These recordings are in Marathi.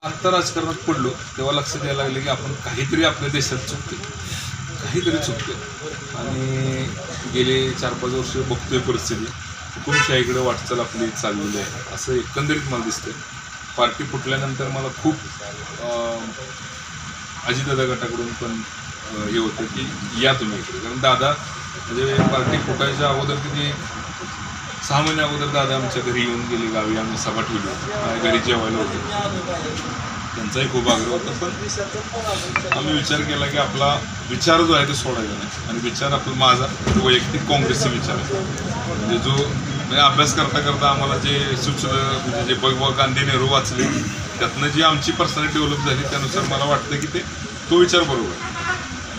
आत्ता राजकारणात पडलो तेव्हा लक्षात यायला लागले की आपण काहीतरी आपल्या देशात चुकतो, काहीतरी चुकतो आणि गेले 4-5 वर्ष बघतोय परिस्थिती हुकुमशाहीकडे वाटचाल आपली चाललेली आहे असं एकंदरीत मला दिसतंय. पार्टी फुटल्यानंतर मला खूप अजितदादा गटाकडून पण हे होतं की या तुम्ही इकडे, कारण दादा म्हणजे पार्टी फुटायच्या अगोदर किती 6 महिने अगोदर दादा आमच्या घरी येऊन गेले, गावी आम्ही सभा ठेवली, माझ्या घरी जेवायला होते, त्यांचाही खूप आग्रह होता. पण आम्ही विचार केला की आपला विचार जो आहे तो सोडायचा नाही आणि विचार आपला माझा वैयक्तिक काँग्रेसचा विचार आहे. म्हणजे जो म्हणजे अभ्यास करता करता आम्हाला जे सुचलं, म्हणजे जे गांधी नेहरू वाचले त्यातनं जी आमची पर्सनॅलिटी डेव्हलप झाली त्यानुसार मला वाटतं की तो विचार बरोबर आहे.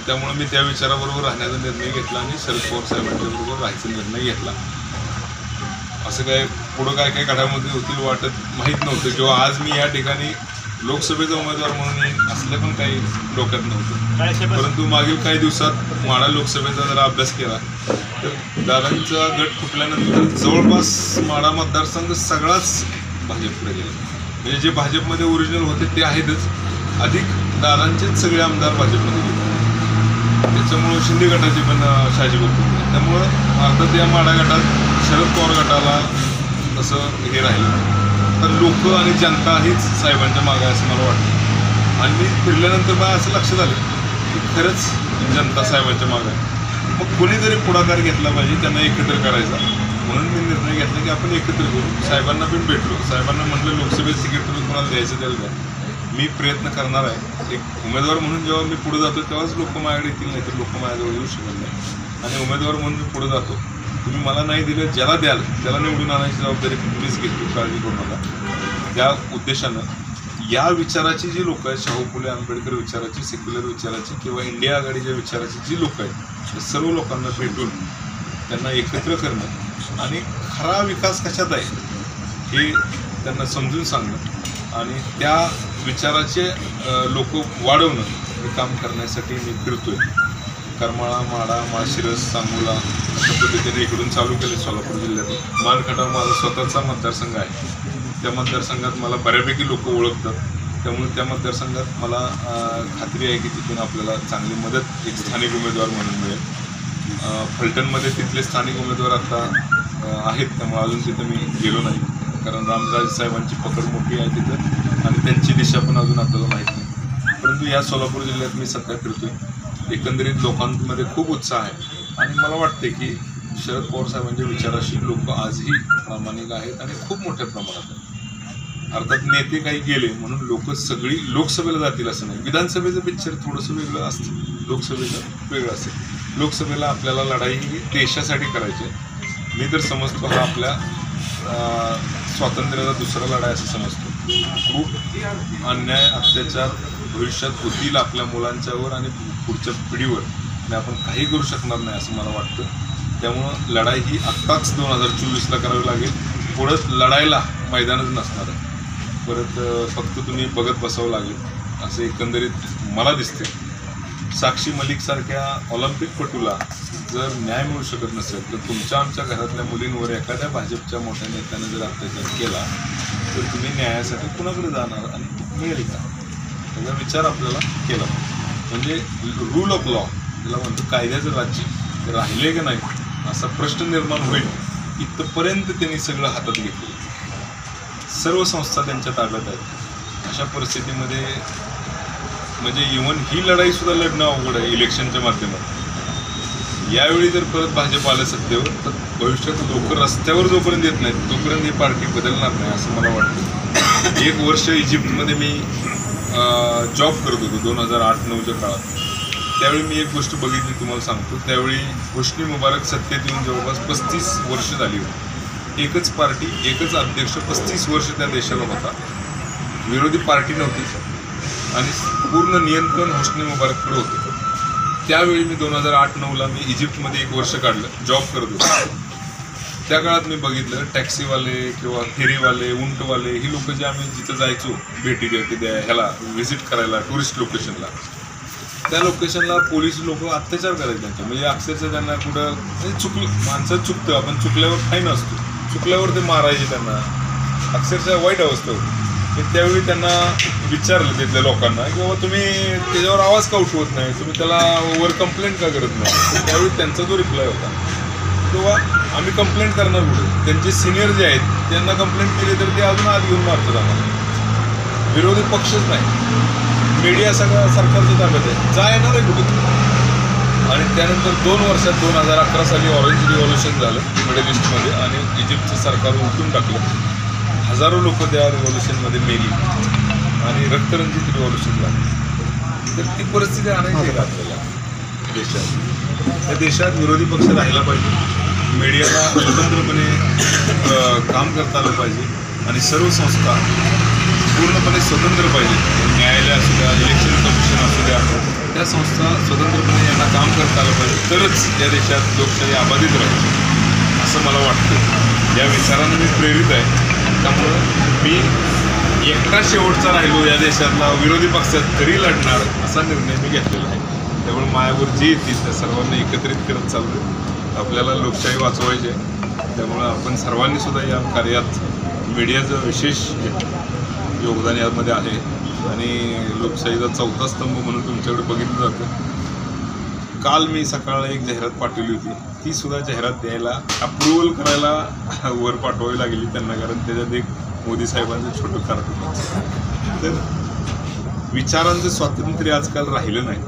त्यामुळे मी त्या विचाराबरोबर राहण्याचा निर्णय घेतला आणि शरद पवार साहेबांच्या बरोबर राहायचा निर्णय घेतला. असं काय पुढं काय काय घडामोडी होतील वाटत माहीत नव्हतं किंवा आज मी या ठिकाणी लोकसभेचा उमेदवार म्हणून असलं पण काही डोक्यात नव्हतं. परंतु मागील काही दिवसात माढा लोकसभेचा जरा अभ्यास केला तर दादांचा गट फुटल्यानंतर जवळपास माढा मतदारसंघ सगळाच भाजपकडे गेला. म्हणजे जे भाजपमध्ये ओरिजिनल होते ते आहेतच, अधिक दादांचेच सगळे आमदार भाजपमध्ये गेले. त्याच्यामुळं शिंदे गटाचे पण शहाजी बापू, त्यामुळं अर्थात या माढा गटात शरद पवार गटाला तसं हे राहिलं तर लोक आणि जनता हीच साहेबांच्या मागे असं मला वाटतं. आणि मी फिरल्यानंतर मला असं लक्षात आलं की खरंच जनता साहेबांच्या मागे आहे. मग कोणीतरी पुढाकार घेतला पाहिजे, त्यांना एकत्र करायचा. म्हणून मी निर्णय घेतला की आपण एकत्र करू. साहेबांना पण भेटलो, साहेबांना म्हटलं लोकसभेत तिकीट तुम्ही कोणाला द्यायचं त्याला द्या, मी प्रयत्न करणार आहे. एक उमेदवार म्हणून जेव्हा मी पुढे जातो तेव्हाच लोक माझ्याकडे येतील, नाही तर लोक माझ्याजवळ येऊ शकत नाही. आणि उमेदवार म्हणून मी पुढे जातो, तुम्ही मला नाही दिलं, ज्याला द्याल त्याला निवडून आणायची जबाबदारी मीच घेतो, काळजी करू नका. त्या उद्देशानं या विचाराची जी लोक आहेत, शाहू फुले आंबेडकर विचाराची, सेक्युलर विचाराची किंवा इंडिया आघाडीच्या विचाराची जी लोक आहेत त्या सर्व लोकांना भेटून त्यांना एकत्र करणं आणि खरा विकास कशात आहे हे त्यांना समजून सांगणं आणि त्या विचाराचे लोक वाढवणं हे काम करण्यासाठी मी फिरतोय. करमाळा, माढा, माळशिरस, सांगोला अशा पद्धतीने इकडून चालू केले. सोलापूर जिल्ह्यात मानखटाव माझा स्वतःचा मतदारसंघ आहे. त्या मतदारसंघात मला बऱ्यापैकी लोक ओळखतात, त्यामुळे त्या मतदारसंघात मला खात्री आहे की तिथून आपल्याला चांगली मदत एक स्थानिक उमेदवार म्हणून मिळेल. फलटणमध्ये तिथले स्थानिक उमेदवार आता आहेत, त्यामुळे अजून तिथं मी गेलो नाही, कारण रामराज साहेबांची पकड मोठी आहे तिथं आणि त्यांची दिशा पण अजून आपल्याला माहीत नाही. परंतु या सोलापूर जिल्ह्यात मी सध्या फिरतोय. एकंदरीत लोकांमध्ये खूप उत्साह आहे आणि मला वाटते की शरद पवार साहेबांच्या विचाराशी लोक आजही प्रामाणिक आहेत आणि खूप मोठ्या प्रमाणात आहेत. अर्थात नेते काही गेले म्हणून लोक सगळी लोकसभेला जातील असं नाही. विधानसभेचं पिक्चर थोडंसं वेगळं असतं, लोकसभेचं वेगळं असेल. लोकसभेला आपल्याला लढाई ही देशासाठी करायची. मी तर समजतो हा आपल्या स्वातंत्र्याचा दुसरा लढाई असं समजतो. खूप अन्याय अत्याचार भविष्यात होतील आपल्या मुलांच्यावर आणि पुढच्या पिढीवर आणि आपण काही करू शकणार नाही असं मला वाटतं. त्यामुळं लढाई ही आत्ताच 2024ला करावी लागेल. पुढं लढायला मैदानच नसणार आहे, परत फक्त तुम्ही बघत बसावं लागेल असं एकंदरीत मला दिसते. साक्षी मलिकसारख्या ऑलिम्पिकपटूला जर न्याय मिळू शकत नसेल तर तुमच्या आमच्या घरातल्या मुलींवर एखाद्या भाजपच्या मोठ्या नेत्याने जर अत्याचार केला तर तुम्ही न्यायासाठी कुणाकडे जाणार आणि मिळेल का, त्याचा विचार आपल्याला केला. म्हणजे रूल ऑफ लॉ त्याला म्हणतो, कायद्याचं राज्य राहिले का नाही असा प्रश्न निर्माण होईल. इथपर्यंत त्यांनी सगळं हातात घेतलं, सर्व संस्था त्यांच्या ताब्यात आहेत. अशा परिस्थितीमध्ये म्हणजे इव्हन ही लढाईसुद्धा लढणं अवघड आहे इलेक्शनच्या माध्यमातून. यावेळी जर परत भाजप आलं सत्तेवर तर भविष्यात लोक रस्त्यावर जोपर्यंत येत नाहीत तोपर्यंत ही पार्टी बदलणार नाही असं मला वाटतं. 1 वर्ष इजिप्तमध्ये मी जॉब करत होतो 2008-9च्या काळात. त्यावेळी मी एक गोष्ट बघितली तुम्हाला सांगतो. त्यावेळी होस्नी मुबारक सत्तेत येऊन जवळपास 35 वर्ष झाली होती. एकच पार्टी, एकच अध्यक्ष 35 वर्ष त्या देशाला होता. विरोधी पार्टी नव्हती आणि पूर्ण नियंत्रण होस्नी मुबारककडे होतं. त्यावेळी मी 2008-9ला मी इजिप्तमध्ये 1 वर्ष काढलं, जॉब करत होतो. त्या काळात मी बघितलं टॅक्सीवाले किंवा फेरीवाले, उंटवाले ही लोक जे आम्ही जिथं जायचो भेटी द्या ह्याला व्हिजिट करायला टुरिस्ट लोकेशनला, त्या लोकेशनला पोलीस लोक अत्याचार करायचे त्यांच्या. म्हणजे अक्षरशः त्यांना कुठं चुकलं, माणसं चुकतं, आपण चुकल्यावर फाईन असतो, चुकल्यावर ते मारायचे त्यांना. अक्षरशः वाईट अवस्था होती. मी त्यावेळी त्यांना विचारलं तिथल्या लोकांना की बाबा तुम्ही त्याच्यावर आवाज का उठवत नाही, तुम्ही त्याला वर कंप्लेंट का करत नाही. त्यावेळी त्यांचा जो रिप्लाय होता तेव्हा आम्ही कंप्लेंट करणार कुठे, त्यांचे सिनियर जे आहेत त्यांना कंप्लेंट केली तर ते अजून आत घेऊन मारतात आम्हाला. विरोधी पक्षच नाही, मीडिया सगळं सरकारच्या ताब्यात आहे, जा येणार आहे कुठे. आणि त्यानंतर 2 वर्षात 2011 साली ऑरेंज रिव्हॉल्युशन झालं मिडल ईस्टमध्ये आणि इजिप्तचं सरकार उलटून टाकलं. हजारो लोक त्या रिव्हॉल्युशनमध्ये मेली आणि रक्तरंजित रिव्हॉल्युशन झालं. तर ती परिस्थिती आणायची आहे आपल्याला देशात. त्या देशात विरोधी पक्ष राहिला पाहिजे, मीडियाला स्वतंत्रपणे काम करता आलं पाहिजे आणि सर्व संस्था पूर्णपणे स्वतंत्र पाहिजे. न्यायालय असू द्या, इलेक्शन कमिशन असू द्या, त्या संस्था स्वतंत्रपणे यांना काम करता आलं पाहिजे, तरच या देशात लोकशाही अबाधित राहील असं मला वाटतं. या विचारानं मी प्रेरित आहे. त्यामुळं मी एकटा शेवटचा राहिलो या देशातला विरोधी पक्षात तरी लढणार असा निर्णय मी घेतलेला आहे. त्यामुळे माझ्यावर जे येतील त्या सर्वांना एकत्रित करत चाललो आहे. आपल्याला लोकशाही वाचवायची आहे. त्यामुळं आपण सर्वांनी सुद्धा या कार्यात मीडियाचं विशेष योगदान यामध्ये आहे आणि लोकशाहीचा 4था स्तंभ म्हणून तुमच्याकडे बघितलं जातं. काल मी सकाळला एक जाहिरात पाठवली होती, ती सुद्धा जाहिरात द्यायला अप्रुव्हल करायला वर पाठवावी लागली त्यांना, कारण त्याच्यात एक मोदी साहेबांचं छोटं कार्टून होतं. तर विचारांचं स्वातंत्र्य आजकाल राहिलं नाही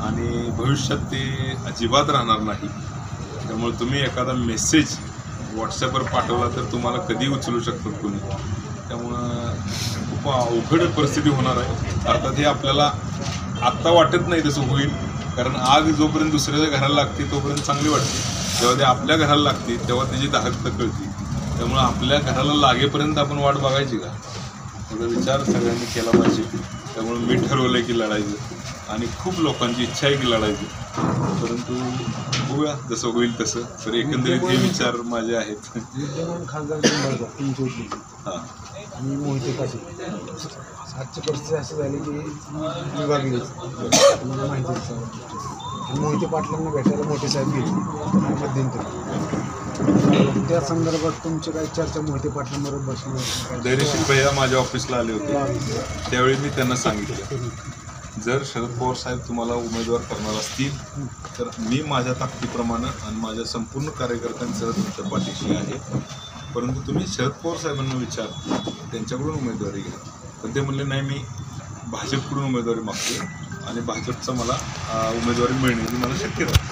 आणि भविष्यात ते अजिबात राहणार नाही. त्यामुळे तुम्ही एखादा मेसेज व्हॉट्सॲपवर पाठवला तर तुम्हाला कधी उचलू शकतात कोणी. त्यामुळं खूप अवघड परिस्थिती होणार आहे. अर्थात हे आपल्याला आत्ता वाटत नाही तसं होईल, कारण आग जोपर्यंत दुसऱ्याच्या घराला लागते तोपर्यंत चांगली वाटते, जेव्हा ते आपल्या घराला लागते तेव्हा त्याची दाहकता कळते. त्यामुळं आपल्या घराला लागेपर्यंत आपण वाट बघायची का, त्याचा विचार सगळ्यांनी केला पाहिजे. त्यामुळे मी ठरवलं आहे की लढायचं आणि खूप लोकांची इच्छा आहे की लढायची, परंतु बघूया जसं होईल तसं. तर एकंदरीत हे विचार माझे आहेत. हां आणि मोहिते पाटील आजची परिस्थिती असं झाली की विभागली तुम्हाला माहिती आहे. मोहिते पाटलांना भेटायला मोठे साहेब गेले मध्यंतरी. त्या संदर्भात तुमची काही चर्चा मोहिते पाटलांबरोबर बसली? धैर्यशील भैया माझ्या ऑफिसला आले होते, त्यावेळी मी त्यांना सांगितलं जर शरद पवार साहेब तुम्हाला उमेदवार करणार असतील तर मी माझ्या ताकदीप्रमाणे आणि माझ्या संपूर्ण कार्यकर्त्यांसह तुमच्या पाठीशी आहे, परंतु तुम्ही शरद पवार साहेबांना विचार, त्यांच्याकडून उमेदवारी घ्या. पण ते म्हणले नाही, मी भाजपकडून उमेदवारी मागतो आणि भाजपचा मला उमेदवारी मिळण्याची मला शक्यता आहे.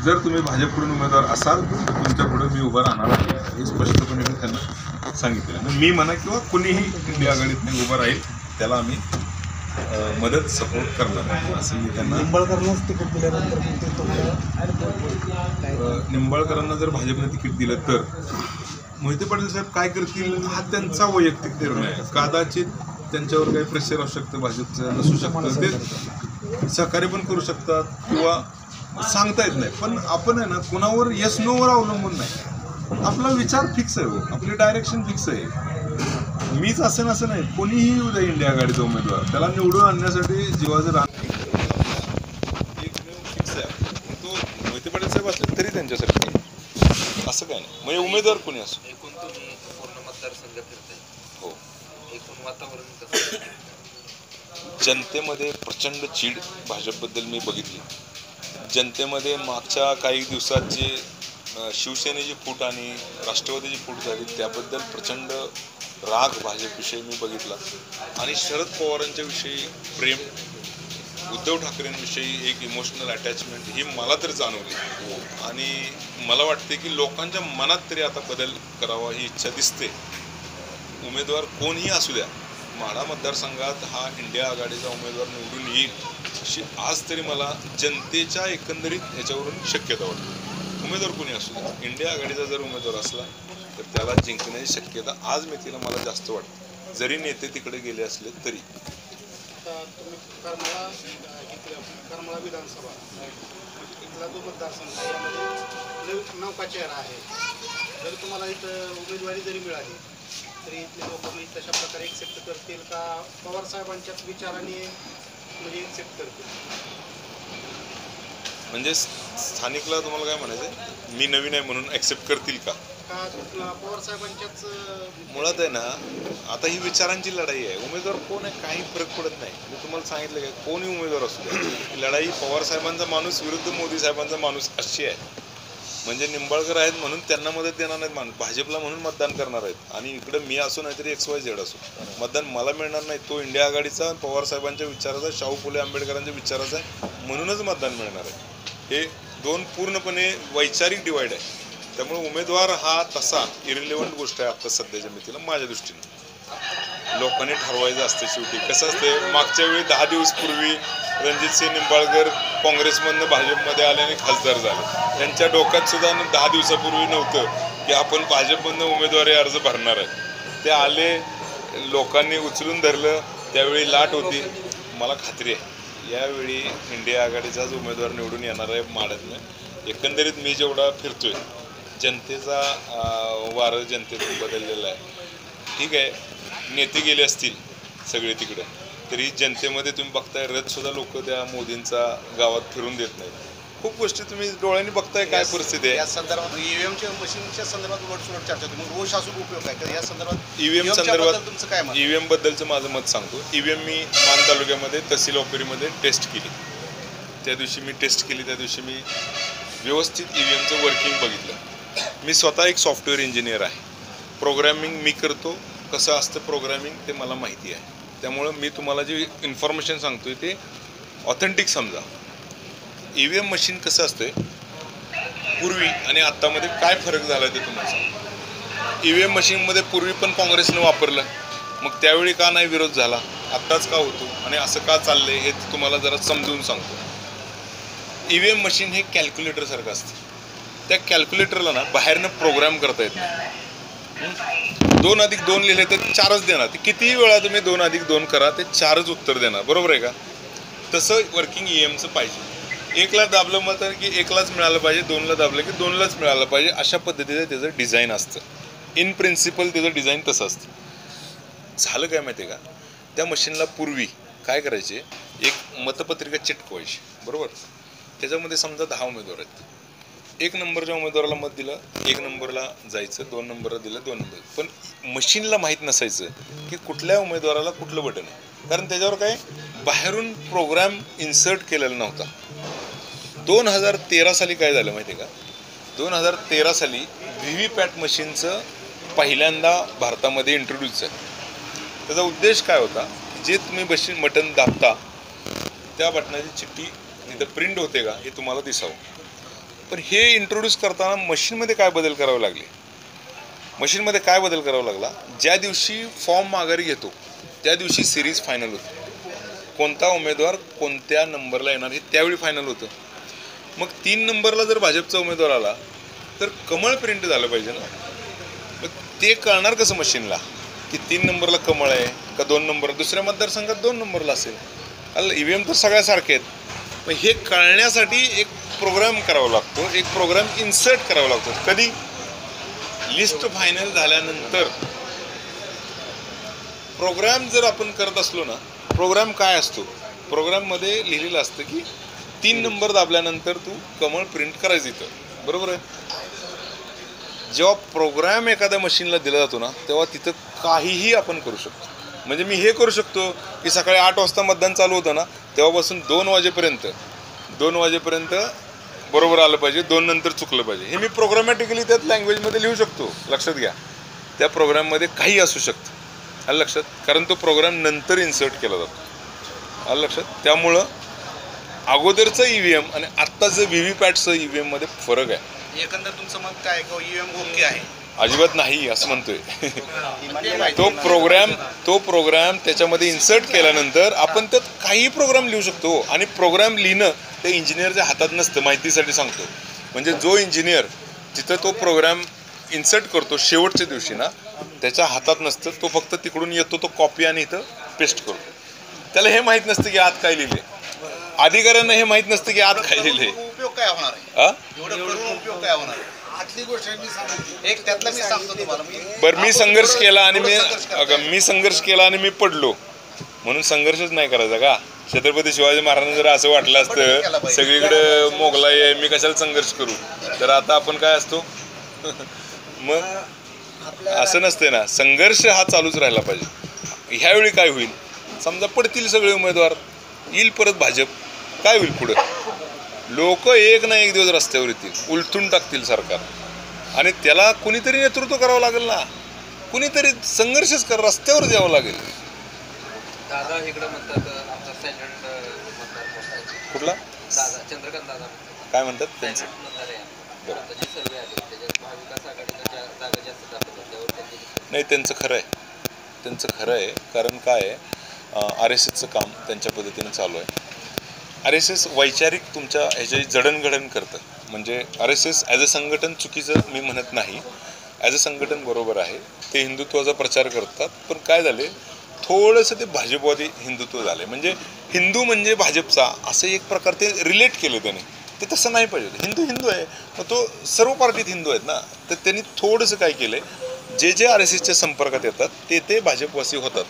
जर तुम्ही भाजपकडून उमेदवार असाल तर तुमच्यापुढे मी उभा राहणार आहे, हे स्पष्टपणे मी त्यांना सांगितलं. मी म्हणा किंवा कुणीही इंडिया आघाडीत उभा राहील त्याला आम्ही मदत सपोर्ट करणार असं मी त्यांना. निंबाळकरांनाच तिकीट दिल्यानंतर निंबाळकरांना जर भाजपने तिकीट दिलं तर मोहिते पाटील साहेब काय करतील हा त्यांचा वैयक्तिक निर्णय आहे. कदाचित त्यांच्यावर काही प्रेशर असू शकतं, भाजपचं नसू शकतं, ते सहकार्य पण करू शकतात किंवा सांगता येत नाही. पण आपण आहे ना कुणावर येस नोवर अवलंबून नाही, आपला विचार फिक्स आहे, आपली डायरेक्शन फिक्स आहे. मीच असं नसं नाही, कोणीही येऊ द्या इंडिया आघाडीचा उमेदवार, त्याला निवडून आणण्यासाठी जीवाचं राहणार एकमेव फिक्स आहे. तो मोहिते पाटील साहेब असले तरी त्यांच्यासाठी असं काय नाही, म्हणजे उमेदवार कोणी असो. एकूण तुम्ही पूर्ण मतदारसंघ फिरताय, हो, एकूण वातावरण कसं? जनतेमध्ये प्रचंड चीड भाजपबद्दल मी बघितली. जनतेमध्ये मागच्या काही दिवसात जे शिवसेनेची फूट आणि राष्ट्रवादीची फूट झाली त्याबद्दल प्रचंड राग भाजपविषयी मी बघितला आणि शरद पवारांच्या विषयी प्रेम, उद्धव ठाकरेंविषयी एक इमोशनल अटॅचमेंट ही मला तर जाणवली. आणि मला वाटते की लोकांच्या मनात तरी आता बदल करावा ही इच्छा दिसते. उमेदवार कोणीही असू द्या, माढा मतदारसंघात हा इंडिया आघाडीचा उमेदवार निवडून येईल अशी आज तरी मला जनतेच्या एकंदरीत ह्याच्यावरून शक्यता वाटते. उमेदवार कोणी असू द्या, इंडिया आघाडीचा जर उमेदवार असला तर त्याला जिंकण्याची शक्यता आज मितीला मला जास्त वाटते, जरी नेते तिकडे गेले असले तरी. तुम्ही करमाळा विधानसभा इथला जो मतदारसंघ यामध्ये नौका चेहरा आहे, जर तुम्हाला इथं उमेदवारी जरी मिळाली तरी इथले लोक तशा प्रकारे एक्सेप्ट करतील का पवार साहेबांच्याच विचाराने म्हणजे एक्सेप्ट करतील? म्हणजे स्थानिकला तुम्हाला काय म्हणायचं, मी नवीन आहे म्हणून ॲक्सेप्ट करतील का? का पवार साहेबांच्याच मुळात आहे ना, आता ही विचारांची लढाई आहे. उमेदवार कोण आहे काही फरक पडत नाही. मी तुम्हाला सांगितलं काय, कोणी उमेदवार असू द्या, ही लढाई पवार साहेबांचा माणूस विरुद्ध मोदी साहेबांचा माणूस अशी आहे. म्हणजे निंबाळकर आहेत म्हणून त्यांना मदत देणार नाहीत माणूस, भाजपला म्हणून मतदान करणार आहेत. आणि इकडं मी असो नाहीतरी XYZ असो, मतदान मला मिळणार नाही. तो इंडिया आघाडीचा पवार साहेबांच्या विचाराचा, शाहू फुले आंबेडकरांच्या विचाराचा आहे म्हणूनच मतदान मिळणार आहे. हे दोन पूर्णपणे वैचारिक डिवाइड आहे. त्यामुळे उमेदवार हा तसा इरिलेव्हंट गोष्ट आहे आता सध्याच्या मितीला माझ्या दृष्टीने. लोकांनी ठरवायचं असतं शेवटी. कसं असतं, मागच्या वेळी 10 दिवस पूर्वी रणजितसिंह निंबाळकर काँग्रेसमधनं भाजपमध्ये आले आणि खासदार झाले. त्यांच्या डोक्यात सुद्धा 10 दिवसापूर्वी नव्हतं की आपण भाजपमधनं उमेदवारी अर्ज भरणार आहे. ते आले, लोकांनी उचलून धरलं, त्यावेळी लाट होती. मला खात्री आहे यावेळी इंडिया आघाडीचाच उमेदवार निवडून येणार आहे माड्यातनं. एकंदरीत मी जेवढा फिरतोय, जनतेचा वारं जनतेतून बदललेला आहे. ठीक आहे, नेते गेले असतील सगळे तिकडे, तरी जनतेमध्ये तुम्ही बघताय रथसुद्धा लोक त्या मोदींचा गावात फिरून देत नाहीत. खूप गोष्टी तुम्ही डोळ्यांनी बघताय काय परिस्थिती आहे. या संदर्भात ईव्हीएमच्या मशीनच्या संदर्भात उलटसुलट चर्चा होती. मग रोष असून उपयोग आहे या संदर्भात? ईव्हीएम संदर्भात तुमचं काय मत? ईव्हीएम बद्दलचं माझं मत सांगतो. ईव्हीएम मी मान तालुक्यामध्ये तहसील ऑफिसमध्ये टेस्ट केली. त्या दिवशी मी टेस्ट केली, त्या दिवशी मी व्यवस्थित ईव्हीएमचं वर्किंग बघितलं. मी स्वतः एक सॉफ्टवेअर इंजिनियर आहे. प्रोग्रॅमिंग मी करतो. कसं असतं प्रोग्रॅमिंग ते मला माहिती आहे. त्यामुळं मी तुम्हाला जे इन्फॉर्मेशन सांगतोय ते ऑथेंटिक समजा. ईव्हीएम मशीन कसं असतंय, पूर्वी आणि आत्तामध्ये काय फरक झाला ते तुम्हाला सांगतो. ईव्हीएम मशीनमध्ये पूर्वी पण काँग्रेसनं वापरलं, मग त्यावेळी का नाही विरोध झाला, आत्ताच का होतो आणि असं का चाललंय हे तुम्हाला जरा समजून सांगतो. ईव्हीएम मशीन हे कॅल्क्युलेटरसारखं असतं. त्या कॅल्क्युलेटरला ना बाहेरनं प्रोग्राम करता येत नाही. 2 अधिक 2 लिहिले तर 4च देणार. ते कितीही वेळा तुम्ही 2 अधिक 2 करा, ते 4च उत्तर देणार. बरोबर आहे का? तसं वर्किंग ईएमचं पाहिजे. 1ला दाबलं मग तर की 1लाच मिळालं पाहिजे, 2ला दाबलं की 2लाच मिळालं पाहिजे. अशा पद्धतीचं त्याचं डिझाईन असतं. इन प्रिन्सिपल त्याचं डिझाईन तसं असतं. झालं काय माहिती आहे का, त्या मशीनला पूर्वी काय करायचे, एक मतपत्रिका चिटकवायची. बरोबर, त्याच्यामध्ये समजा 10 उमेदवार आहेत. 1 नंबरच्या उमेदवाराला मत दिलं, 1 नंबरला जायचं, 2 नंबरला दिलं, 2 नंबर. पण मशीनला माहीत नसायचं की कुठल्या उमेदवाराला कुठलं बटन आहे, कारण त्याच्यावर काय बाहेरून प्रोग्राम इन्सर्ट केलेला नव्हता. 2013 साली काय झालं माहिती आहे का, 2013 साली व्हीव्हीपॅट मशीनचं पहिल्यांदा भारतामध्ये इंट्रोड्यूस आहे. त्याचा उद्देश काय होता, जे तुम्ही बटन दाबता त्या बटनाची चिठ्ठी तिथं प्रिंट होते का हे तुम्हाला दिसावं. पण हे इंट्रोड्यूस करताना मशीनमध्ये काय बदल करावे लागले, मशीनमध्ये काय बदल करावा लागला, ज्या दिवशी फॉर्म माघारी घेतो त्या दिवशी सिरीज फायनल होते. कोणता उमेदवार कोणत्या नंबरला येणार हे त्यावेळी फायनल होतं. मग 3 नंबरला जर भाजपचा उमेदवार आला तर कमळ प्रिंट झालं पाहिजे ना. मग ते कळणार कसं मशीनला की 3 नंबरला कमळ आहे का 2 नंबर, दुसऱ्या मतदारसंघात 2 नंबरला असेल. अല്ല ईव्हीएम तर सगळ्या सारखे आहेत. मग हे कळण्यासाठी एक प्रोग्राम करावा लागतो, एक प्रोग्राम इन्सर्ट करावा लागतो. कधी, लिस्ट फायनल झाल्यानंतर. प्रोग्राम जर आपण करत असलो ना, प्रोग्राम काय असतो, प्रोग्राममध्ये लिहिलेलं असतं की 3 नंबर दाबल्यानंतर तू कमळ प्रिंट करायचं इथं. बरोबर आहे. जेव्हा प्रोग्राम एखाद्या मशीनला दिला जातो ना, तेव्हा तिथं काहीही आपण करू शकतो. म्हणजे मी हे करू शकतो की सकाळी 8 वाजता मतदान चालू होतं ना, तेव्हापासून 2 वाजेपर्यंत बरोबर आलं पाहिजे, 2 नंतर चुकलं पाहिजे. हे मी प्रोग्रामॅटिकली त्यात लँग्वेजमध्ये लिहू शकतो. लक्षात घ्या, त्या प्रोग्राममध्ये काही असू शकतं. आलं लक्षात, कारण तो प्रोग्राम नंतर इन्सर्ट केला जातो. आलं लक्षात. त्यामुळं अगोदरचं ईव्हीएम आणि आत्ताचं व्हीव्हीपॅटचं ईव्हीएममध्ये फरक आहे. एकंदर तुमचं मत काय आहे, ईव्हीएम ओके आहे? अजिबात नाही असं म्हणतोय. तो प्रोग्राम त्याच्यामध्ये इन्सर्ट केल्यानंतर आपण त्यात काही प्रोग्राम लिहू शकतो. आणि प्रोग्राम लिहिणं ते इंजिनियरच्या हातात नसतं. माहितीसाठी सांगतो, म्हणजे जो इंजिनियर तिथं तो प्रोग्राम इन्सर्ट करतो शेवटच्या दिवशी ना, त्याच्या हातात नसतं. तो फक्त तिकडून येतो, तो कॉपी आणि इथं पेस्ट करतो. त्याला हे माहीत नसतं की आत काय लिहिले. अधिकाऱ्यांना हे माहीत नसतं की आत काय लिहिले. उपयोग काय होणार आहे, एवढं करून उपयोग काय होणार आहे? आतली गोष्ट एक त्यातलं मी सांगतो तुम्हाला. बरं, मी संघर्ष केला आणि मी पडलो म्हणून संघर्षच नाही करायचा का? छत्रपती शिवाजी महाराजांना जर असं वाटलं असतं सगळीकडे मोगलाई आहे, मी कशाला संघर्ष करू, तर आता आपण काय असतो मग असं नसते ना, संघर्ष हा चालूच राहिला पाहिजे. ह्यावेळी काय होईल, समजा पडतील सगळे उमेदवार, येईल परत भाजप, काय होईल पुढं? लोक एक ना एक दिवस रस्त्यावर येतील, उलथून टाकतील सरकार, आणि त्याला कुणीतरी नेतृत्व करावं लागेल ना, कुणीतरी संघर्षच रस्त्यावर द्यावं लागेल. दादा इकडे म्हणतात आमचा सायलेंट मतदार मोठा आहे. कुठला दादा चंद्रकांत दादा म्हणतात काय म्हणतात त्यांचं? सायलेंट मतदार आहे. आता जे सर्वे आले त्याच्यात महाविकास आघाडीला जागा जास्त दाखवतात, त्यावर त्यांनी नाही, त्यांचं खरं आहे, त्यांचं खरं आहे. कारण काय आहे, RSSचं काम त्यांच्या पद्धतीनं चालू आहे. RSS वैचारिक तुमच्या ह्याची जडणघडण करतं. म्हणजे RSS ॲज अ संघटन चुकीचं मी म्हणत नाही, ॲज अ संघटन बरोबर आहे. ते हिंदुत्वाचा प्रचार करतात, पण काय झाले, थोडंसं ते भाजपवादी हिंदुत्व झाले. म्हणजे हिंदू म्हणजे भाजपचा असं एक प्रकार ते रिलेट केलं त्याने. ते तसं नाही पाहिजे. हिंदू हिंदू आहे, मग तो सर्व पार्टीत हिंदू आहेत ना. तर त्यांनी थोडंसं काय केलं, जे RSSच्या संपर्कात येतात ते भाजपवासी होतात.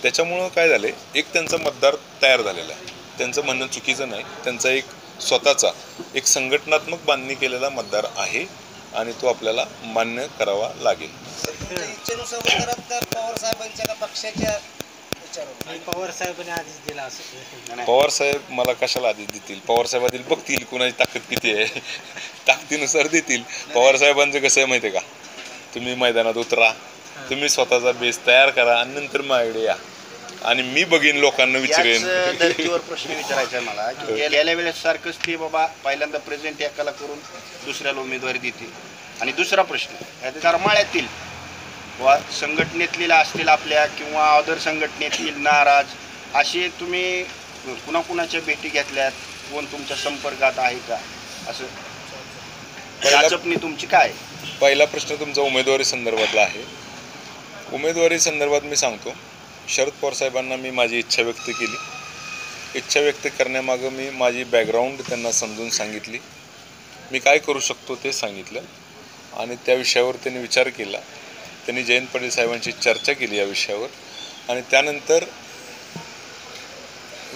त्याच्यामुळं काय झाले, एक त्यांचा मतदार तयार झालेला आहे. त्यांचं म्हणणं चुकीचं नाही, त्यांचा एक स्वतःचा एक संघटनात्मक बांधणी केलेला मतदार आहे, आणि तो आपल्याला मान्य करावा लागेल. पवार साहेबांच्या पक्षाच्या पवार साहेबांनी आधीच दिला असं. पवार साहेब मला कशाला आदेश देतील? पवार साहेब आधी बघतील कुणाची ताकद किती आहे, ताकदीनुसार देतील. पवार साहेबांचं कसं आहे माहिती आहे का, तुम्ही मैदानात उतरा, तुम्ही स्वतःचा बेस तयार करा, आणि नंतर माझ्याकडे या, आणि मी बघीन, लोकांना विचारेन. याच धर्तीवर प्रश्न विचारायचा आहे मला, की गेल्या वेळेस सारखंच ते बाबा पहिल्यांदा प्रेझेंट एकाला करून दुसऱ्याला उमेदवारी देतील. आणि दुसरा प्रश्न, याच्या माळ्यातील वा संघटनेतलेला असतील आपल्या किंवा अदर संघटनेतील नाराज असे तुम्ही कुणाकुणाच्या भेटी घेतल्यात, कोण तुमच्या संपर्कात आहे का, असं भाजपने तुमची काय? पहिला प्रश्न तुमचा उमेदवारी संदर्भातला आहे. उमेदवारी संदर्भात मी सांगतो, शरद पवार साहेबांना मी माझी इच्छा व्यक्त केली. इच्छा व्यक्त करण्यामागं मी माझी बॅकग्राऊंड त्यांना समजून सांगितली, मी काय करू शकतो ते सांगितलं, आणि त्या विषयावर त्यांनी विचार केला. त्यांनी जयंत पाटील साहेबांशी चर्चा केली या विषयावर, आणि त्यानंतर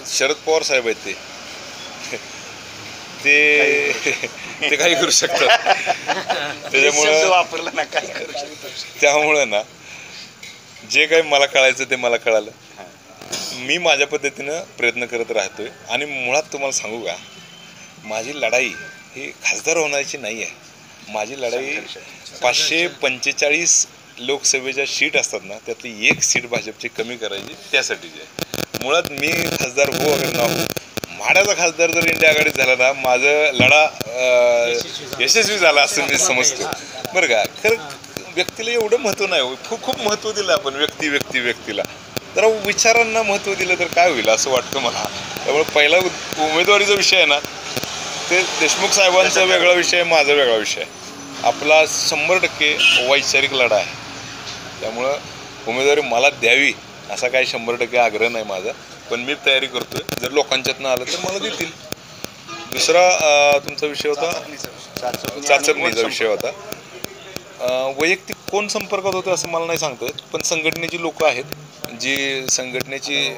शरद पवार साहेब आहेत ते काही करू शकतात. त्याच्यामुळं वापरला ना, काय करू शकतो. त्यामुळं ना, जे काही मला कळायचं ते मला कळालं. मी माझ्या पद्धतीनं प्रयत्न करत राहतोय. आणि मुळात तुम्हाला सांगू का, माझी लढाई ही खासदार होण्याची नाही आहे. माझी लढाई 545 लोकसभेच्या सीट असतात ना, त्यातली एक सीट भाजपची कमी करायची, त्यासाठीची आहे. मुळात मी खासदार हो अगर ना हो, माड्याचा खासदार जर इंडिया आघाडीत झाला ना, माझं लढा यशस्वी झाला असं मी समजतो, बरं का. खरं व्यक्तीला एवढं महत्त्व नाही हो, खूप महत्त्व दिलं आपण व्यक्तीला. जरा विचारांना महत्त्व दिलं तर काय होईल असं वाटतं मला. त्यामुळे पहिला उमेदवारीचा विषय आहे ना, ते देशमुख साहेबांचा वेगळा विषय आहे, माझा वेगळा विषय आहे. आपला 100% वैचारिक लढा आहे. त्यामुळं उमेदवारी मला द्यावी असा काही 100% आग्रह नाही माझा, पण मी तयारी करतोय. जर लोकांच्यातनं आलं तर मला देतील. दुसरा तुमचा विषय होता चाचपणीचा विषय होता. वैयक्तिक कोण संपर्कात होते असं मला नाही सांगता येत, पण संघटनेची लोक आहेत, जी संघटनेची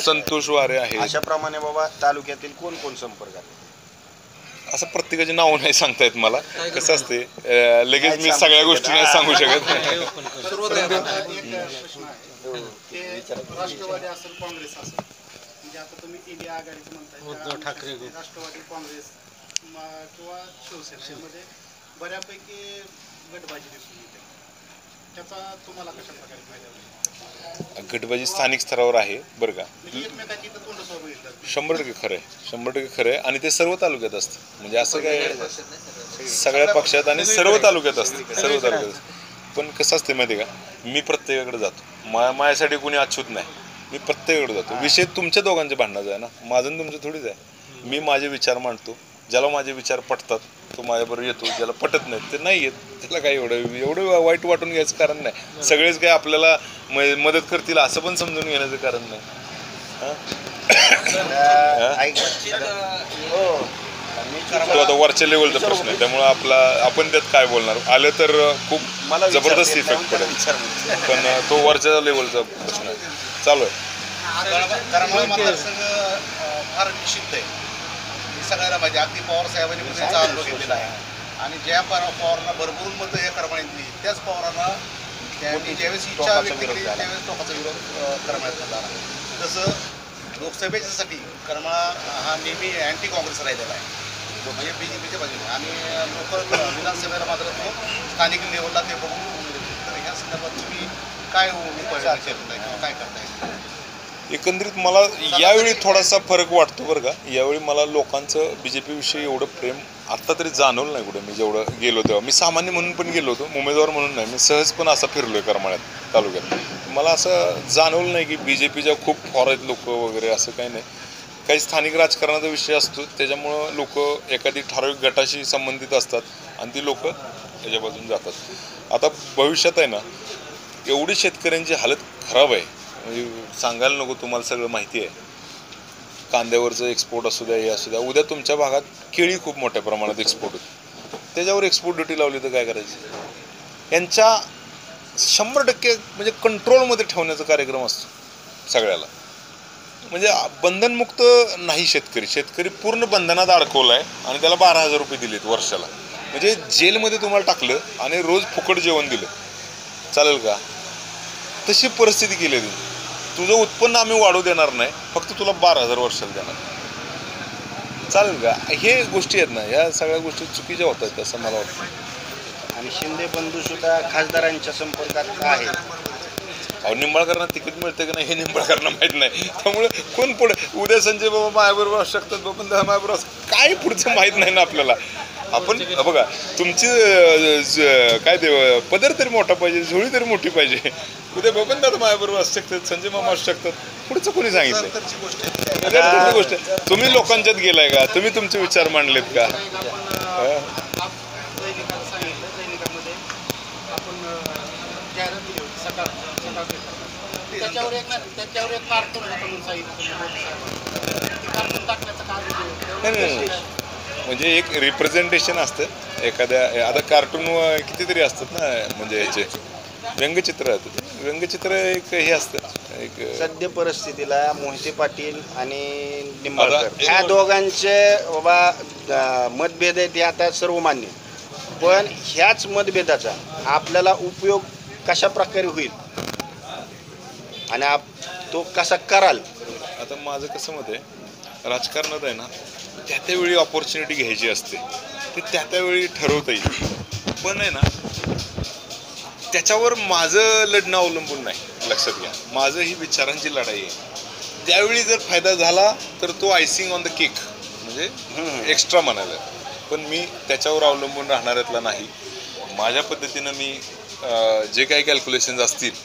संतोष वारे आहेत. अशाप्रमाणे बाबा तालुक्यातील कोण कोण संपर्कात? असं प्रत्येकाची नावं नाही सांगता येत मला. कसं असते, लगेच मी सगळ्या गोष्टी नाही सांगू शकत. राष्ट्रवादी असेल, काँग्रेस असेल, म्हणजे आता तुम्ही इंडिया आघाडीचं म्हणताय, उद्धव ठाकरे राष्ट्रवादी, काँग्रेस किंवा शिवसेना यामध्ये बऱ्यापैकी गटबाजी दिसून येते. त्याचा तुम्हाला कशा प्रकारे फायदा होईल? गटबाजी स्थानिक स्तरावर आहे बरं का. एकमेकाची तर तोंड समोर येतात. 100% खरं आहे, 100% खरं आहे. आणि ते सर्व तालुक्यात असतं. म्हणजे असं काय सगळ्या पक्षात आणि सर्व तालुक्यात असतं, सर्व तालुक्यात. पण कसं असते माहिती आहे का, मी प्रत्येकाकडे जातो. माझ्यासाठी कोणी अछूत नाही, मी प्रत्येकाकडे जातो. विषय तुमच्या दोघांच्या भांडणाचा आहे ना, माझं आणि तुमचं थोडीच आहे. मी माझे विचार मांडतो, ज्याला माझे विचार पटतात तो माझ्याबरोबर येतो, ज्याला पटत नाही ते नाही येत. त्याला काही एवढं वाईट वाटून घ्यायचं कारण नाही. सगळेच काही आपल्याला मदत करतील असं पण समजून घेण्याचं कारण नाही. तो आता वरच्या लेवलचा प्रश्न आहे, त्यामुळं आपण त्यात काय बोलणार. आलं तर खूप जबरदस्त इफेक्ट पडेल, पण तो वरच्या लेवलचा प्रश्न आहे, चालू आहे. फार निश्चित आहे, सगळ्यांना माहिती. अगदी पवार साहेबांनी अनुभव घेतलेला आहे. आणि ज्या पवारांना भरभरून मतं या करमाळ्यातली त्याच पवारांना त्यांनी ज्यावेळेस इच्छा व्यक्त केली त्यावेळेस टोकाचा विरोध करमाळ्यात झाला. तसं लोकसभेच्यासाठी करमाळा हा नेहमी अँटी काँग्रेस राहिलेला आहे, म्हणजे BJPच्या बाजूने, आणि लोक विधानसभेला मात्र तो स्थानिक लेवलला ते बघून उमेदवार देतात. तर ह्या संदर्भात तुम्ही काय उपाय करताय किंवा काय करताय? एकंदरीत मला यावेळी थोडासा फरक वाटतो बरं का. यावेळी मला लोकांचं BJP विषयी एवढं प्रेम आत्ता तरी जाणवलं नाही कुठे. मी जेवढं गेलो तेव्हा, मी सामान्य म्हणून पण गेलो होतो, उमेदवार म्हणून नाही, मी सहज पण असा फिरलोय करमाळ्यात तालुक्यात. मला असं जाणवलं नाही की BJPच्या खूप फॉर आहेत लोक वगैरे, असं काही नाही. काही स्थानिक राजकारणाचा विषय असतो, त्याच्यामुळं लोक एखादी ठराविक गटाशी संबंधित असतात आणि ती लोक त्याच्या बाजून जातात. आता भविष्यात आहे ना, एवढी शेतकऱ्यांची हालत खराब आहे, म्हणजे सांगायला नको, तुम्हाला सगळं माहिती आहे. कांद्यावरचं एक्सपोर्ट असू द्या, हे असू द्या, उद्या तुमच्या भागात केळी खूप मोठ्या प्रमाणात एक्सपोर्ट होते, त्याच्यावर एक्सपोर्ट ड्युटी लावली तर काय करायचं? यांच्या 100% म्हणजे कंट्रोलमध्ये ठेवण्याचा कार्यक्रम असतो सगळ्याला. म्हणजे बंधनमुक्त नाही शेतकरी पूर्ण बंधनात अडकवला आहे आणि त्याला 12,000 रुपये दिलेत वर्षाला. म्हणजे जेलमध्ये तुम्हाला टाकलं आणि रोज फुकट जेवण दिलं, चालेल का? तशी परिस्थिती केली आहे. तुझं उत्पन्न आम्ही वाढू देणार नाही, फक्त तुला 12,000 वर्षाला देणार, चालेल का? हे गोष्टी आहेत ना, या सगळ्या गोष्टी चुकीच्या होत आहेत असं मला वाटतं. आणि शिंदे बंधू सुद्धा खासदारांच्या संपर्कात आहेत. अहो, निंबाळकरांना तिकीट मिळतं की नाही हे निंबाळकरांना माहीत नाही, त्यामुळे कोण पुढे उद्या संजय बाबा माझ्याबरोबर असू शकतात, बबन दादा माझ्याबरोबर काय पुढचं माहीत नाही ना आपल्याला. आपण बघा, तुमची काय ते पदर तरी मोठा पाहिजे, झोळी तरी मोठी पाहिजे. उद्या बबन दादा माझ्याबरोबर असू शकतात, संजय मामा असू शकतात, पुढचं कोणी सांगितलं? गोष्ट तुम्ही लोकांच्यात गेलाय का? तुम्ही तुमचे विचार मांडलेत का? त्याच्यावर एक कार्टून म्हणून नाही, म्हणजे एक रिप्रेझेंटेशन असतं एखाद्या. आता कार्टून कितीतरी असतात ना, म्हणजे ह्याचे व्यंगचित्र असतात. व्यंगचित्र एक हे असतं, एक सद्य परिस्थितीला मोहिते पाटील आणि निंबाळकर ह्या दोघांचे बाबा मतभेद आहेत, हे आता सर्वमान्य. पण ह्याच मतभेदाचा आपल्याला उपयोग कशा प्रकारे होईल आणि तो कसा कराल? आता माझं कसं मत आहे, राजकारणात आहे ना, त्या त्यावेळी ऑपॉर्च्युनिटी घ्यायची असते, ते त्या त्यावेळी ठरवता येईल. पण आहे ना, त्याच्यावर माझं लढणं अवलंबून नाही. लक्षात घ्या, माझं ही विचारांची लढाई आहे. त्यावेळी जर फायदा झाला तर तो आयसिंग ऑन द केक, म्हणजे एक्स्ट्रा म्हणायला. पण मी त्याच्यावर अवलंबून राहणाऱ्यातला नाही. माझ्या पद्धतीनं मी जे काही कॅल्क्युलेशन्स असतील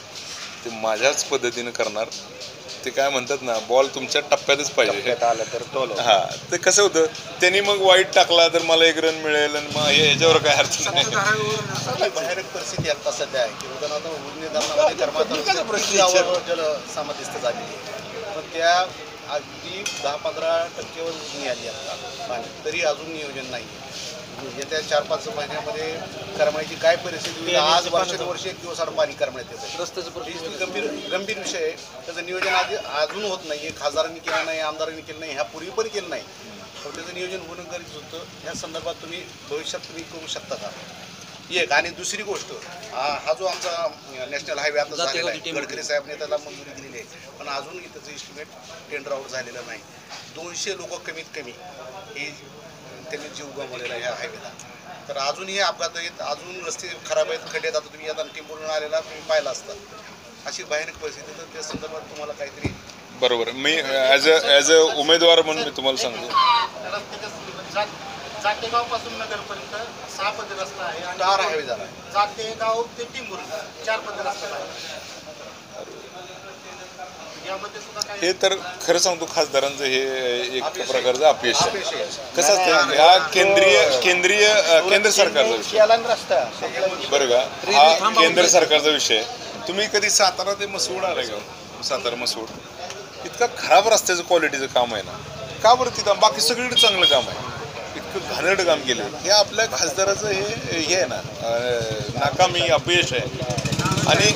ते माझ्याच पद्धतीनं करणार. ते काय म्हणतात ना, बॉल तुमच्या टप्प्यातच पाहिजे आलं तर तो हां. ते कसं होतं, त्यांनी मग वाईट टाकला तर मला 1 रन मिळेल आणि मग ह्याच्यावर काय अर्थ नाही. भयानक परिस्थिती आता सध्या आहे की उदाहरणार्थ उजनी धरणामध्ये जलसामर्थ्य झाली, पण त्या अगदी 10-15% उजनी आली आता पाणी, तरी अजून नियोजन नाही. येत्या 4-5 महिन्यामध्ये करमाळ्याची काय परिस्थिती होईल? आज वर्षानुवर्षे 1 दिवस आड पाणी करमाळ्यात येतं. रस्त्याचं गंभीर विषय आहे. त्याचं नियोजन अजून होत नाही. खासदारांनी केलं नाही, आमदारांनी केलं नाही, ह्या पूर्वी पण केलं नाही. पण त्याचं नियोजन होणं गरजेचं होतं. या संदर्भात तुम्ही भविष्यात तुम्ही करू शकता का? एक. आणि दुसरी गोष्ट, हा जो आमचा नॅशनल हायवे आता झालेला आहे, गडकरी साहेबने त्याला मंजुरी दिलेली आहे, पण अजूनही त्याचं इस्टिमेट टेंडर आउट झालेलं नाही. 200 लोक कमीत कमी हे त्यांनी जीव गमावलेला आहे ह्या हायवेला. तर अजूनही अपघात आहेत, अजून रस्ते खराब आहेत, खड्डे. आता तुम्ही आता टेंबूरून आलेला तुम्ही पाहिला असता. अशी भयानक परिस्थिती. तर त्या संदर्भात तुम्हाला काहीतरी बरोबर. मी ॲज अ उमेदवार म्हणून मी तुम्हाला सांगतो, जातेगावपासून नगरपर्यंत 6 पदरी रस्ता आहे आणि 4 हायवे झाला. जातेगाव ते टिंबुर्णी 4 पदरी रस्ता आहे. यामध्ये सुद्धा काय हे तर खरं सांगतो, खासदारांचं हे एक प्रकारचं अपयश आहे. कसं असतं, हा केंद्र सरकारचा विषय रस्ता बरं का, हा केंद्र सरकारचा विषय आहे. तुम्ही कधी सातारा ते मसूड आलाय का? सातारा मसूड इतका खराब रस्त्याचं क्वालिटीचं काम आहे ना, का बरं? तिथं बाकी सगळीकडे चांगलं काम आहे, इतकं घाणेरडं काम केलं. हे आपल्या खासदाराचं हे आहे ना, नाकामी अपयश आहे. आणि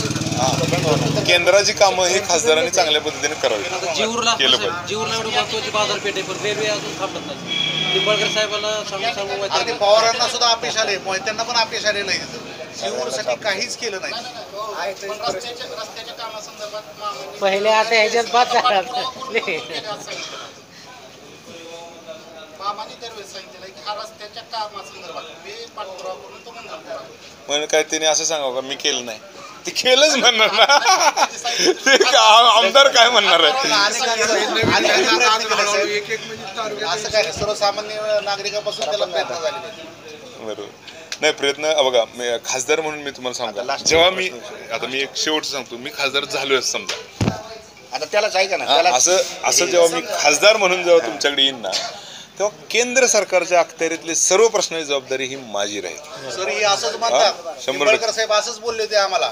केंद्राची कामं हे खासदारांनी चांगल्या पद्धतीने करावी, केलं पाहिजे. जीवरला एवढी महत्वाची बाजारपेठ आहे, पण रेल्वे अजून थांबत नाही. निंबाळकर साहेबांना सांगू अगदी पवारांना सुद्धा अपयश आले, मोहित्यांना पण अपयश आलेलं आहे तिथं. शिरूरसाठी काहीच केलं नाही. पण रस्त्याच्या कामासंदर्भात मामांनी पहिले आता ह्याच्यात बाद झाला मामांनी दरवेळेस सांगितलेलं आहे की हा रस्त्याच्या कामासंदर्भात मी पाठपुरावा करून तो मंजूर करा. म्हणून काय त्याने असं सांगावं का मी केलं नाही, ते केलंच म्हणणार ना. ते आमदार काय म्हणणार आहे. असं काय सर्वसामान्य नागरिकापासून त्याला प्रयत्न झालेले आहेत. बरोबर. नाही प्रयत्न बघा, मी खासदार म्हणून मी तुम्हाला सांगतो, जेव्हा मी आता मी एक शेवटचं सांगतो, मी खासदार झालोय समजा, आता त्यालाच ऐका ना, असं जेव्हा मी खासदार म्हणून जेव्हा तुमच्याकडे येईन ना, तेव्हा केंद्र सरकारच्या अखत्यारीतले सर्व प्रश्नाची जबाबदारी ही माझी राहील. सर हे असंच म्हणतात, 100% निंबाळकर साहेब असंच बोलले होते आम्हाला,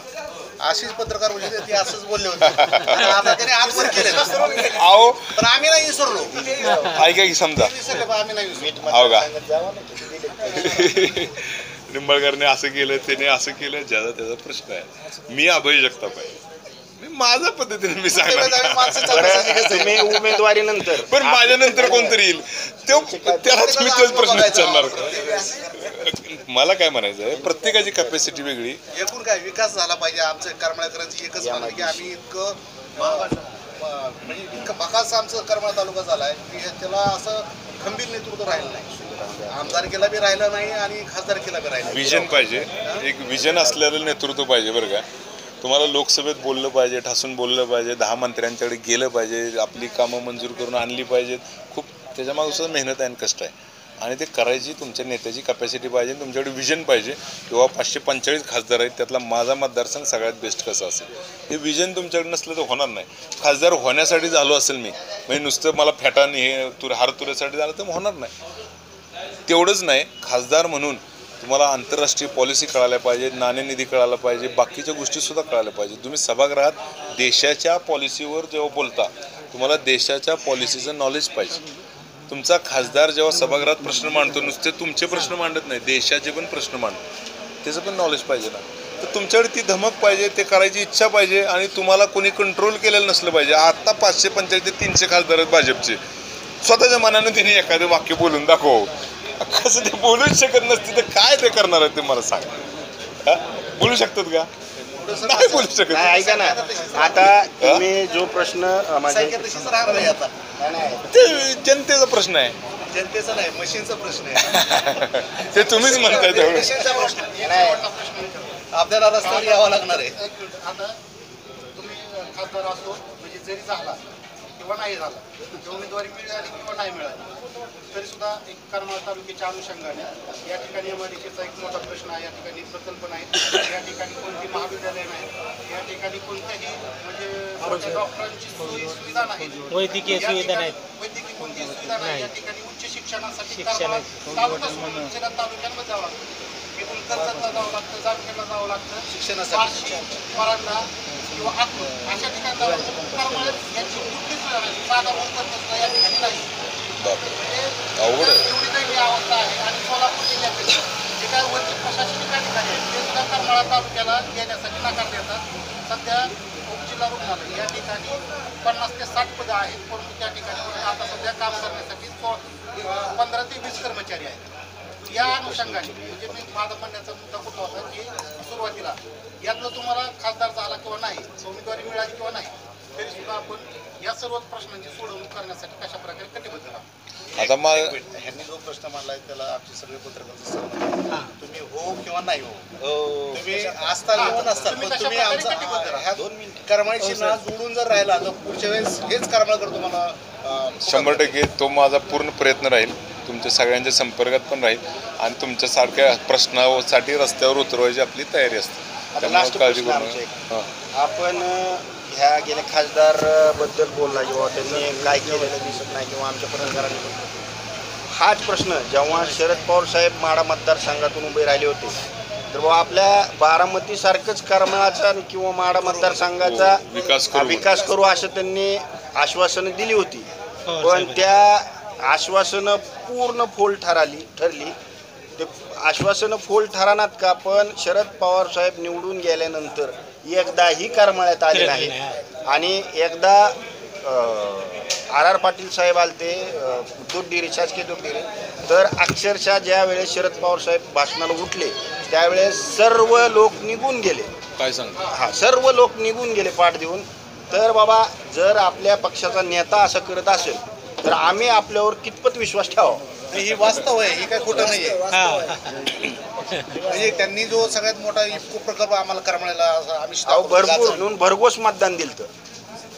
अशीच पत्रकार परिषदेत ते असंच बोलले होते. आणि आता त्याने आजवर केले, अहो पण आम्ही नाही विसरलो. ऐका की समजा विसरले पण आम्ही नाही विसरलो. अहो का निंबाळकरने असं केलं, त्याने असं केलं, ज्याचा त्याचा प्रश्न आहे. मी अभय जगताप आहे, मी माझ्या पद्धतीने मी सांगणार. तुम्ही उमेदवारीनंतर पण माझ्या नंतर कोणतरी येईल, त्यालाच मी तोच प्रश्न विचारणार. मला काय म्हणायचं आहे, प्रत्येकाची कॅपॅसिटी वेगळी. एकूण काय विकास झाला पाहिजे. आमचं करमाळकरांची एकच म्हणणं की आम्ही इतकं म्हणजे इतकं बकास आमचं करमाळा तालुका झाला आहे की त्याला असं खंबीर नेतृत्व राहिलं नाही. आमदारकीला बी राहिलं नाही आणि खासदारकीला बी राहिलं. विजन पाहिजे, एक विजन असलेलं नेतृत्व पाहिजे बरं का. तुम्हाला लोकसभेत बोललं पाहिजे, ठासून बोललं पाहिजे, 10 मंत्र्यांच्याकडे गेलं पाहिजे, आपली कामं मंजूर करून आणली पाहिजेत. खूप त्याच्यामागे सुद्धा मेहनत आहे आणि कष्ट आहे, आणि ते करायची तुमच्या नेत्याची कॅपॅसिटी पाहिजे, तुमच्याकडे विजन पाहिजे. किंवा 545 खासदार आहेत, त्यातला माझा मतदारसंघ सगळ्यात बेस्ट कसा असेल, हे विजन तुमच्याकडे नसलं तर होणार नाही. खासदार होण्यासाठी झालो असेल मी, म्हणजे नुसतं मला फॅटाने हे हारतुऱ्यासाठी झालं तर होणार नाही. तेवढंच नाही, खासदार म्हणून तुम्हाला आंतरराष्ट्रीय पॉलिसी कळायला पाहिजे, नाणेनिधी कळायला पाहिजे, बाकीच्या गोष्टीसुद्धा कळायला पाहिजे. तुम्ही सभागृहात देशाच्या पॉलिसीवर जेव्हा बोलता, तुम्हाला देशाच्या पॉलिसीचं नॉलेज पाहिजे. तुमचा खासदार जेव्हा सभागृहात प्रश्न मांडतो, नुसते तुमचे प्रश्न मांडत नाही, देशाचे पण प्रश्न मांडतो, त्याचं पण नॉलेज पाहिजे ना. तर तुमच्याकडे ती धमक पाहिजे, ते करायची इच्छा पाहिजे, आणि तुम्हाला कोणी कंट्रोल केलेलं नसलं पाहिजे. आता 545 ते 300 खासदार आहेत भाजपचे, स्वतःच्या मनानं त्यांनी एखादं वाक्य बोलून दाखव. कसं ते बोलूच शकत नसते तर काय ते करणार आहे ते मला सांगा. बोलू शकतात का? नाही बोलू शकत. नाही, ऐका ना, आता तुम्ही जो प्रश्न माझ्या ते जनतेचा प्रश्न आहे, जनतेचा नाही, मशीनचा प्रश्न आहे. ते तुम्हीच म्हणताय तेवढं. मशीनचा प्रश्न आपल्याला रस्त्यावर यावं लागणार आहे. आता तुम्ही खासदार असो, म्हणजे जरी झाला किंवा नाही झाला, उमेदवारी मिळाली किंवा नाही मिळाली, तरी सुद्धा एक करमाळा तालुक्याच्या अनुषंगाने या ठिकाणी एमआयडीसीचा एक मोठा प्रश्न आहे. या ठिकाणी प्रकल्प नाहीत, या ठिकाणी कोणती महाविद्यालय नाही, या ठिकाणी कोणत्याही म्हणजे डॉक्टरांची सुविधा नाही, वैद्यकीय सुविधा नाहीत, वैद्यकीय कोणतीही सुविधा नाही. या ठिकाणी उच्च शिक्षणासाठी तालुक्यामध्ये जावं लागतं, इथून कर्जतला जावं लागतं, जामखेडला जावं लागतं शिक्षणासाठी, परांडा किंवा आतूर अशा ठिकाणी जावं लागतं. करमाळ्यात याची कुठलीच साधा सुद्धा या ठिकाणी नाही. अवघड आहे. एवढी काही अवस्था आहे. आणि सोलापूर जिल्ह्यातील जे काय वरचे प्रशासकीय अधिकारी आहेत ते सुद्धा करमाळा तालुक्याला येण्यासाठी नकार देतात. सध्या उपजिल्हा रुग्णालय या ठिकाणी 50 ते 60 पदं आहेत, परंतु त्या ठिकाणी आता सध्या काम करण्यासाठी 15 ते 20 कर्मचारी आहेत. या अनुषंगाने म्हणजे मी माझा म्हणण्याचा मुद्दा कुठला होता की सुरुवातीला यातलं तुम्हाला खासदार झाला किंवा नाही, उमेदवारी मिळाली किंवा नाही, तरी सुद्धा आपण या सर्व प्रश्नांची सोडवणूक करण्यासाठी कशा प्रकारे कटिबद्ध आहात. आता ह्यांनी जो प्रश्न मांडलाय त्याला आमचे सगळे पत्रकार सहमत. तुम्ही हो किंवा नाही हो, तुम्ही असता किंवा नसता, पण तुम्ही आमचा ह्या 2 मिनिट करमाळीशी नाळ जोडून जर राहिला तर पुढच्या वेळेस हेच करमाळकर तुम्हाला 100% तो माझा पूर्ण प्रयत्न राहील. तुमच्या सगळ्यांच्या संपर्कात पण राहील, आणि तुमच्यासारख्या प्रश्नासाठी रस्त्यावर उतरवायची आपली तयारी असते. त्यामुळे काळजी करू नका. आपण ह्या गेल्या खासदार बद्दल बोलला, किंवा त्यांनी काय केलेलं दिसत नाही, किंवा आमच्या पत्रकारांनी हाच प्रश्न जेव्हा शरद पवार साहेब माढा मतदारसंघातून उभे राहिले होते, तर बाबा आपल्या बारामतीसारखंच करमाळाचा किंवा माढा मतदारसंघाचा विकास करू असं त्यांनी आश्वासनं दिली होती. पण त्या आश्वासनं पूर्ण फोल ठरली. ते आश्वासनं फोल ठरणार का? पण शरद पवार साहेब निवडून गेल्यानंतर एकदाही करमाळ्यात आले नाही, आणि एकदा R.R. पाटील साहेब आलते दूध डेअरी, शासकीय दूध डेअरी, तर अक्षरशः ज्या वेळेस शरद पवार साहेब भाषणाला उठले त्यावेळेस सर्व लोक निघून गेले. काय सांगता? हा, सर्व लोक निघून गेले पाठ देऊन. तर बाबा जर आपल्या पक्षाचा नेता असं करत असेल तर आम्ही आपल्यावर कितपत विश्वास ठेवावा. ही वास्तव आहे, ही काय खोटं नाही आहे. म्हणजे त्यांनी जो सगळ्यात मोठा इफको प्रकल्प आम्हाला करमाळ्याला आम्ही भरपूर भरघोस मतदान दिलं तर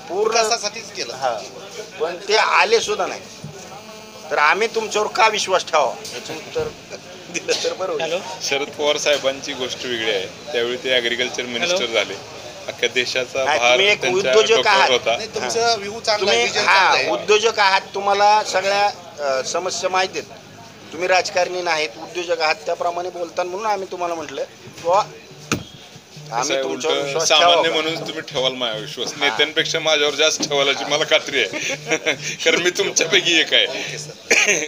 पूर्ण विकासासाठीच केलं. हा, पण ते आले सुद्धा नाही. तर आम्ही तुमच्यावर का विश्वास ठेवावा याचं उत्तर दिलं तर बरोबर. हॅलो, शरद पवार साहेबांची गोष्ट वेगळी आहे. त्यावेळी ते ॲग्रिकल्चर मिनिस्टर झाले. अख्ख्या देशाचा नाही, भार तुम्ही एक त्यांच्या उद्योजक आहात. डोक्यावर होता. नाही, तुमचा व्ह्यू चांगला आहे, तुम्ही विजन चांगला आहे. उद्योजक आहात, तुम्हाला सगळ्या समस्या माहिती आहेत. तुम्ही राजकारणी नाहीत, उद्योजक आहात, त्याप्रमाणे बोलताना म्हणून आम्ही तुम्हाला म्हटलं बुवा कसं आम्ही आहे, तुमच्यावर उलटं विश्वास सामान्य ठेवावा. म्हणून तुम्ही ठेवाल माझ्या विश्वास. नेत्यांपेक्षा माझ्यावर जास्त ठेवायची मला खात्री आहे. कारण मी तुमच्यापैकी एक आहे.